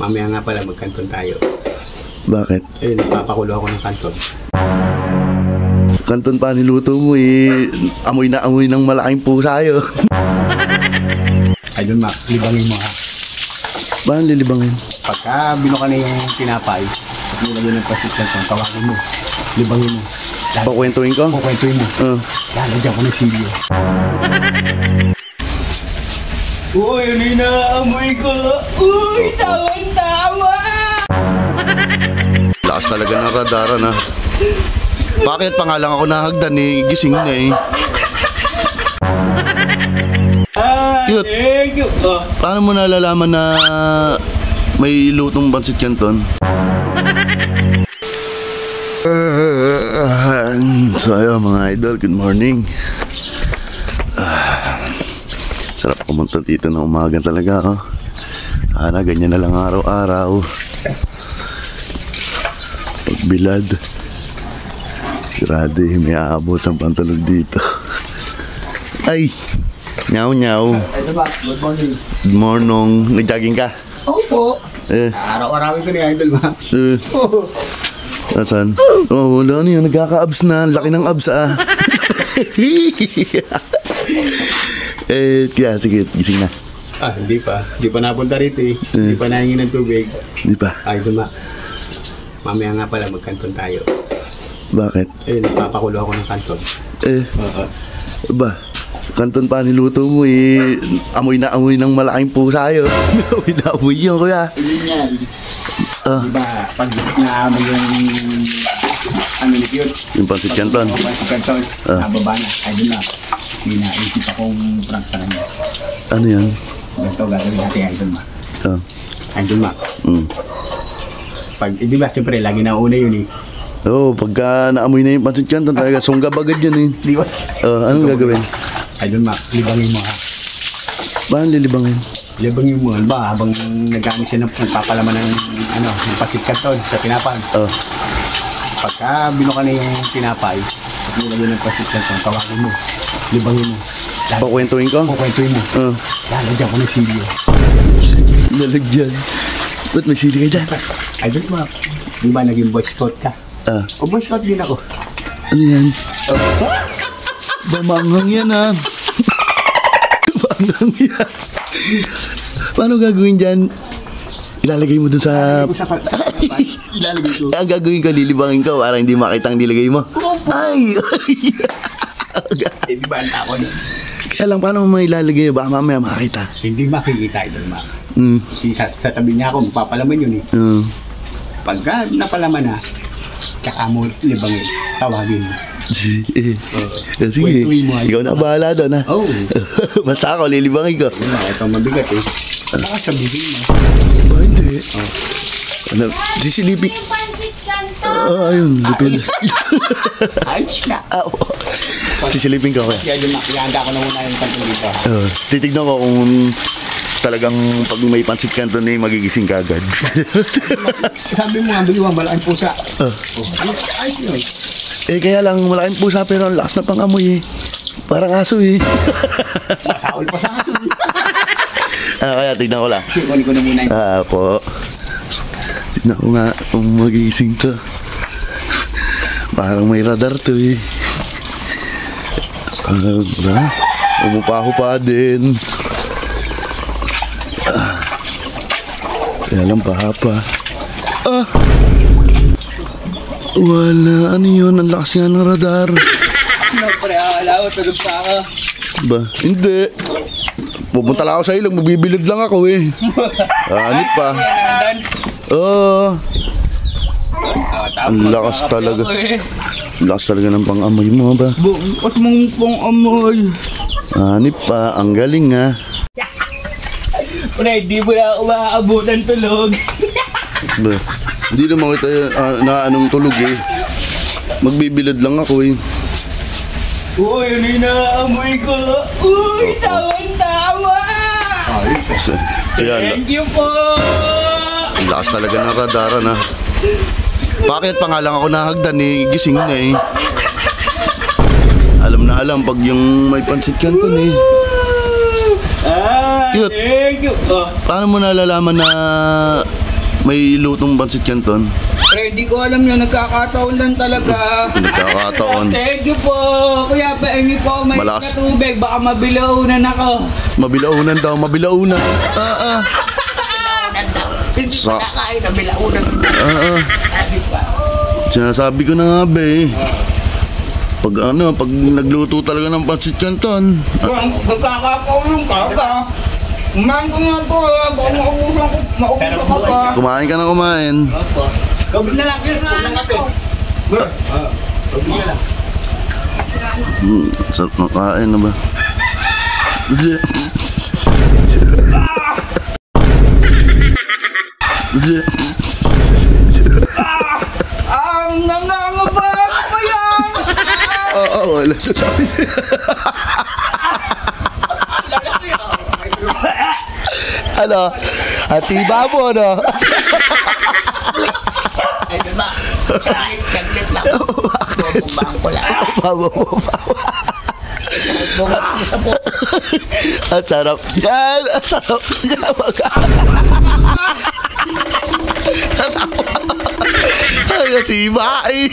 Mamaya nga pala magkanton tayo. Bakit? Eh, nagpapakulo ako ng kanton. Kanton pa niluto mo eh. Amoy na amoy ng malaking pusa yun. Ay doon, Mac, libangin mo ha. Paano lilibangin? Pagka binuka na yung tinapay, at nilagyan ng pasit kanton, tawagin mo. Libangin mo. Pakwentuhin ko? Kukwentuhin mo. Lalagyan ko ng silyo. Uy, ano yung naamoy ko? Uy, tawan-tawa! Lakas talaga ng radaran ha. Bakit pa nga lang ako nahagdan eh, gising na eh. Cute. Thank you. Paano mo nalalaman na may lutong bansit canton? So ayun mga idol, good morning. Sarap pumunta dito ng umaga talaga oh. Sana ganyan na lang araw-araw. Pagbilad sigurado may aabot ang pantulog dito. Ay! Nyaw nyaw. Ito ba? Good morning. Good morning. Nag-jogging ka? Opo. Araw-arawin ko ni Idol ba? Nasaan? Oh, wala na yun. Nagkaka-abs na. Laki ng abs ah. Kaya sige, gising na. Hindi pa. Hindi pa napunta rito eh. Hindi pa nahingi ng tubig. Hindi pa. Idol ba? Mamaya nga pala magkanton tayo. Bakit? Eh, nagpapakulo ako ng kanton. Ba? Kanton pa niluto mo eh. Amoy na amoy ng malaking pusa yun. Amoy na amoy yun, kuya. Yun yan. Diba, pag naamoy yung ano ni Cute? Yung pansit canton. Yung pansit canton, nababa na. Idol na. Hindi naisip akong prank sa kanya. Ano yan? Ganito gagawin natin, Idol Ma. Idol Ma. Pag, di ba, siyempre, lagi na una yun eh. Oo, pagka naamoy na yung pansit canton, talaga sunggab agad yun eh. Di ba? Anong gagawin? Idol Ma, libangin mo ha. Paano lilibangin? Libangin mo, ba, habang naggamit siya ng nagpapalaman ng ano, ng pansit canton sa tinapay. Pagka binuka na yung tinapay, at nilagyan ng pansit canton, tawagin mo. Libangin mo. Pakwentuhin ko? Kukwentuhin mo. Lalagyan ko ng silyo. Lalagyan? Ba't may sili ka dyan? Idol Ma, di ba naging boy scout ka? O boy scout din ako. Ano yan? Bamanghang yan ah. Bamanghang yan. Paano gagawin dyan? Ilalagay mo dun sa... Ilalagay ko. Ang gagawin ko, lilibangin ko para hindi makita ang nilagay mo. Ay! Di ba ang ako nun? Kaya lang, paano mo ilalagay? Baka mamaya makita. Hindi makikita, Idol Ma. Sa tabi niya ako, magpapalaman yun eh. Pagka napalaman na, tsaka mo libangin, tawagin mo. Sige, Mo, ikaw na bahala doon ha. Basta ako, lilibangin ko. Ito mabigat eh. Baka sabihin mo. Hindi. Ano, sisilipin. Ayun, depende. Ayos na. Sisilipin ko kaya. Ihanda ko na muna yung kanton dito. Titignan ko kung talagang pag may pansit canton eh, magigising ka agad. Sabi mo nga, biliwang malaking pusa. Ayos yun. Kaya lang malaking pusa pero ang lakas na pang-amoy eh. Parang aso eh. Masaol pa sa aso. Kaya tignan ko lang. Kunin ko na muna yun. Po. Tignan ko nga kung magigising to. Parang may radar to eh. Umupa-hupa din. Kaya lang pahapa. Wala, ano yun? Ang lakas nga ng radar. Pre, alaw, tulog pa ako. Ba? Hindi. Pupunta lang ako sa ilog, magbibilid lang ako eh. Anip pa. Ang lakas talaga. Ang lakas talaga ng pang-amoy mo ba? Bukas mong pang-amoy. Anip pa, ang galing nga. Pre, di mo na umaabot ng tulog. Ba? Hindi naman kita na anong tulog eh. Magbibilad lang ako eh. Uy, ano yung naamoy ko? Uy, tawan-tawa! Thank you po! Ang lakas talaga ng radaran ha. Bakit pa nga lang ako nahagdan eh, gising na eh. Alam na alam pag yung may pansit canton eh. Cute. Thank you. Paano mo nalalaman na may lutong pancit canton? Pre, di ko alam yun. Nagkakataon lang talaga. Nagkakataon. Thank you po. Kuya, pahingi po. May Malakas. na tubig. Baka mabilaunan ako. Mabilaunan daw, mabilaunan. Bilaunan daw. Hindi Sa- pa nakain na bilaunan. Sabi pa. Sinasabi ko na nga ba eh. Pag nagluto talaga ng pancit canton. Nagkakataon ka. Kumain ko nga po. Baka maubusan ko pa. Kumain ka na kumain. Opo. Gawin na lang yun. Unang kape. Gawin na lang. Sarap na kain na ba? Ang nangangabang mo yan! Oo, wala sasabi. Ano? Hatiba mo, no? Ay, diba? Saglit lang. Bumbahan ko lang. Bumbahan ko sa po. Ang sarap yan. Ang sarap yan. Sarap. Ay, si Mai.